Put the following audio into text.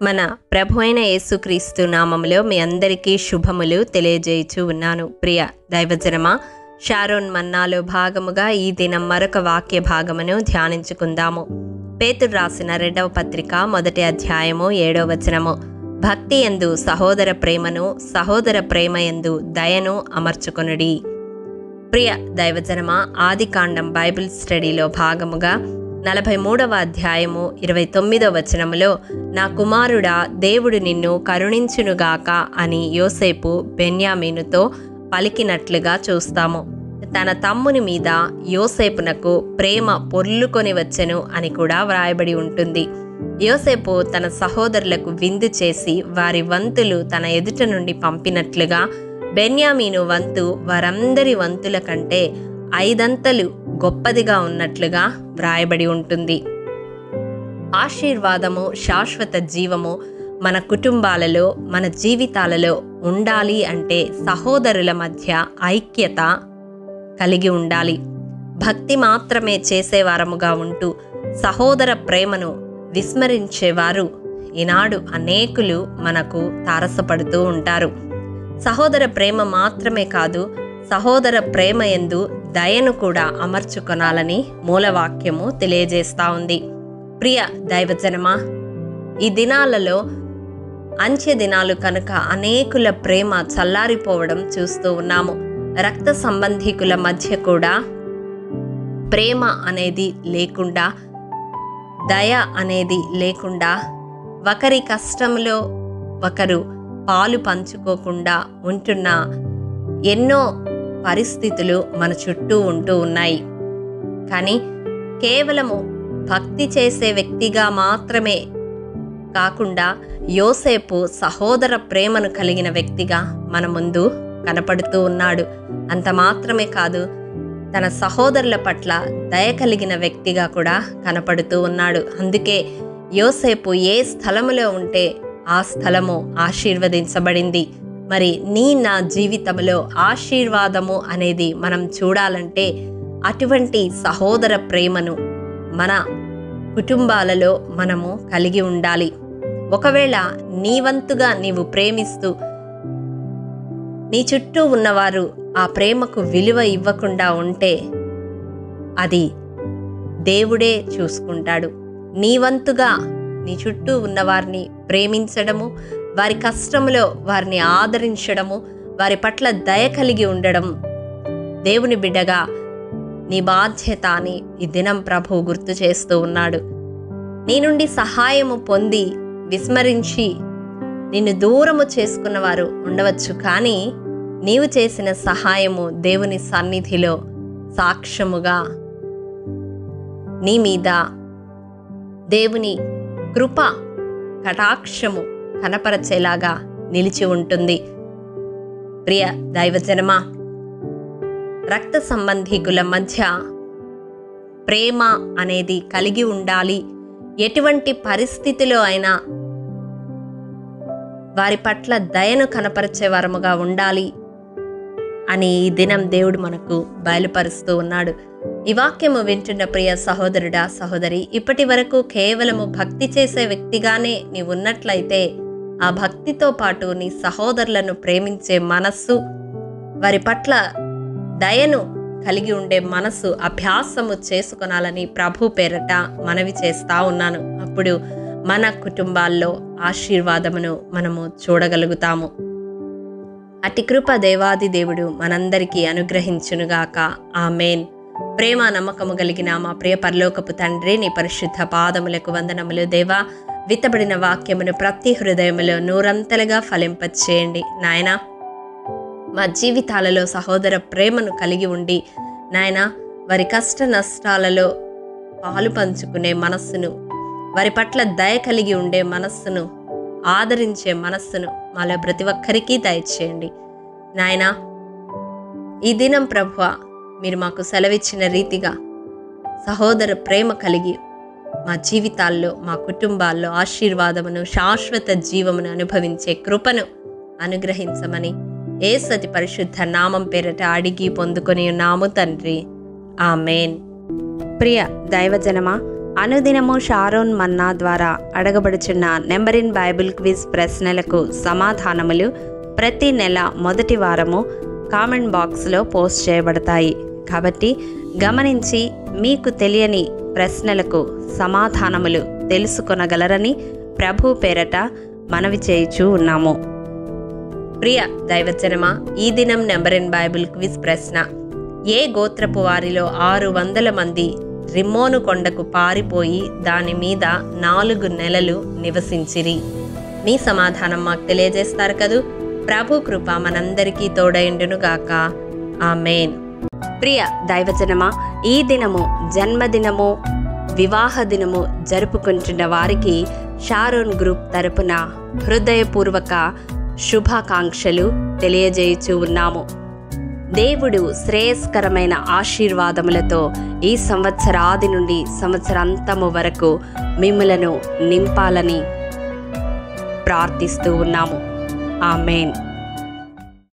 మన ప్రభు అయిన యేసుక్రీస్తు నామములో మీ అందరికీ శుభములు తెలియజేయచూ ఉన్నాను. ప్రియ దైవజనమా, షారోన్ మన్నాలో భాగముగా ఈ దినం మరొక వాక్య భాగమును ధ్యానించుకుందాము. పేతురు రాసిన 2వ పత్రిక 1వ అధ్యాయము 7వ వచనము. భక్తి యందు సహోదర ప్రేమను, సహోదర ప్రేమ యందు దయను అమర్చుకొనుడి. ప్రియ దైవజనమా, ఆదికాండం బైబిల్ స్టడీలో భాగముగా 43వ అధ్యాయము 29వ వచనములో, నా కుమారుడా, దేవుడు నిన్ను కరుణించునుగాక అని యోసేపు బెన్యామీనుతో పలికినట్లుగా చూస్తాము. తన తమ్ముని మీద యోసేపునకు ప్రేమ పొర్లుకొని వచ్చెను అని కూడా వ్రాయబడి ఉంటుంది. యోసేపు తన సహోదరులకు విందు చేసి వారి వంతులు తన ఎదుట నుండి పంపినట్లుగా బెన్యామీను వంతు వారందరి వంతుల కంటే 5 అంతలు గొప్పదిగా ఉన్నట్లుగా వ్రాయబడి ఉంటుంది. ఆశీర్వాదము, శాశ్వత జీవము మన కుటుంబాలలో, మన జీవితాలలో ఉండాలి అంటే సహోదరుల మధ్య ఐక్యత కలిగి ఉండాలి. భక్తి మాత్రమే చేసేవారముగా ఉంటూ సహోదర ప్రేమను విస్మరించేవారు ఈనాడు అనేకులు మనకు తారసపడుతూ ఉంటారు. సహోదర ప్రేమ మాత్రమే కాదు, సహోదర ప్రేమ యందు దయను కూడా అమర్చుకొనాలని మూలవాక్యము తెలియజేస్తూ ఉంది. ప్రియ దైవజనమా, ఈ దినాలలో అంత్య దినాలు కనుక అనేకుల ప్రేమ చల్లారిపోవడం చూస్తూ ఉన్నాము. రక్త సంబంధికుల మధ్య కూడా ప్రేమ అనేది లేకుండా, దయ అనేది లేకుండా, ఒకరి కష్టంలో ఒకరు పాలు పంచుకోకుండా ఉంటున్న ఎన్నో పరిస్థితులు మన చుట్టూ ఉంటూ ఉన్నాయి. కానీ కేవలము భక్తి చేసే వ్యక్తిగా మాత్రమే కాకుండా యోసేపు సహోదర ప్రేమను కలిగిన వ్యక్తిగా మన ముందు కనపడుతూ ఉన్నాడు. అంత మాత్రమే కాదు, తన సహోదరుల పట్ల దయ కలిగిన వ్యక్తిగా కూడా కనపడుతూ ఉన్నాడు. అందుకే యోసేపు ఏ స్థలములో ఉంటే ఆ స్థలము ఆశీర్వదించబడింది. మరి నా జీవితంలో ఆశీర్వాదము అనేది మనం చూడాలంటే అటువంటి సహోదర ప్రేమను మన కుటుంబాలలో మనము కలిగి ఉండాలి. ఒకవేళ నీ వంతుగా నీవు ప్రేమిస్తూ నీ చుట్టూ ఉన్నవారు ఆ ప్రేమకు విలువ ఇవ్వకుండా ఉంటే అది దేవుడే చూసుకుంటాడు. నీ వంతుగా నీ చుట్టూ ఉన్నవారిని ప్రేమించడము, వారి కష్టంలో వారిని ఆదరించడము, వారి పట్ల దయ కలిగి ఉండడం దేవుని బిడ్డగా నీ బాధ్యత అని ఈ దినం ప్రభు గుర్తు చేస్తూ ఉన్నాడు. నీ నుండి సహాయము పొంది విస్మరించి నిన్ను దూరము చేసుకున్న వారు ఉండవచ్చు, కానీ నీవు చేసిన సహాయము దేవుని సన్నిధిలో సాక్ష్యముగా నీ మీద దేవుని కృప కటాక్షము కనపరచేలాగా నిలిచి ఉంటుంది. ప్రియ దైవజనమా, రక్త సంబంధికుల మధ్య ప్రేమ అనేది కలిగి ఉండాలి. ఎటువంటి పరిస్థితిలో అయినా వారి పట్ల దయను కనపరిచే వరముగా ఉండాలి అని ఈ దినం దేవుడు మనకు బయలుపరుస్తూ ఉన్నాడు. ఈ వాక్యము వింటున్న ప్రియ సహోదరుడా, సహోదరి, ఇప్పటి వరకు కేవలము భక్తి చేసే వ్యక్తిగానే నీవు ఉన్నట్లయితే ఆ భక్తితో పాటు నీ సహోదరులను ప్రేమించే మనస్సు, వారి పట్ల దయను కలిగి ఉండే మనస్సు అభ్యాసము చేసుకొనాలని ప్రభు పేరట మనవి చేస్తా ఉన్నాను. అప్పుడు మన కుటుంబాల్లో ఆశీర్వాదమును మనము చూడగలుగుతాము. అట్టి కృప దేవాది దేవుడు మనందరికీ అనుగ్రహించునుగాక. ఆమేన్. ప్రేమ నమ్మకము కలిగిన మా ప్రియ పరలోకపు తండ్రి, నీ పరిశుద్ధ పాదములకు వందనములు. దేవా, విత్తబడిన వాక్యమును ప్రతి హృదయములో నూరంతలుగా ఫలింపచేయండి నాయనా. మా జీవితాలలో సహోదర ప్రేమను కలిగి ఉండి నాయనా, వారి కష్ట నష్టాలలో పాలు పంచుకునే మనస్సును, వారి పట్ల దయ కలిగి ఉండే మనస్సును, ఆదరించే మనస్సును మాలో ప్రతి ఒక్కరికి దయచేయండి నాయనా. ఈ దినం ప్రభువా, మీరు మాకు సెలవిచ్చిన రీతిగా సహోదర ప్రేమ కలిగి మా జీవితాల్లో, మా కుటుంబాల్లో ఆశీర్వాదమును, శాశ్వత జీవమును అనుభవించే కృపను అనుగ్రహించమని యేసు అతి పరిశుద్ధ నామం పేరట అడిగి పొందుకొని ఉన్నాము తండ్రి. ఆమేన్. ప్రియ దైవజనమా, అనుదినము షారోన్ మన్నా ద్వారా అడగబడుచున్న నెంబర్ ఇన్ బైబిల్ క్విజ్ ప్రశ్నలకు సమాధానములు ప్రతి నెల మొదటి వారము కామెంట్ బాక్స్లో పోస్ట్ చేయబడతాయి. కాబట్టి గమనించి మీకు తెలియని ప్రశ్నలకు సమాధానములు తెలుసుకొనగలరని ప్రభు పేరట మనవి చేయుచూ ఉన్నాము. ప్రియ దైవజనమా, ఈ దినం నెంబర్ ఇన్ బైబిల్ క్విజ్ ప్రశ్న: ఏ గోత్రపు వారిలో 600 మంది రిమ్మోను కొండకు పారిపోయి దాని మీద 4 నెలలు నివసించిరి? మీ సమాధానం మాకు తెలియజేస్తారు కదూ. ప్రభు కృప మనందరికీ తోడైండునుగాక. ఆమేన్. ప్రియ దైవజనమా, ఈ దినము జన్మదినము, వివాహ దినము జరుపుకుంటున్న వారికి షారోన్ గ్రూప్ తరపున హృదయపూర్వక శుభాకాంక్షలు తెలియజేయుచూ ఉన్నాము. దేవుడు శ్రేయస్కరమైన ఆశీర్వాదములతో ఈ సంవత్సరాది నుండి సంవత్సరాంతము వరకు మిమ్ములను నింపాలని ప్రార్థిస్తూ ఉన్నాము. ఆమేన్.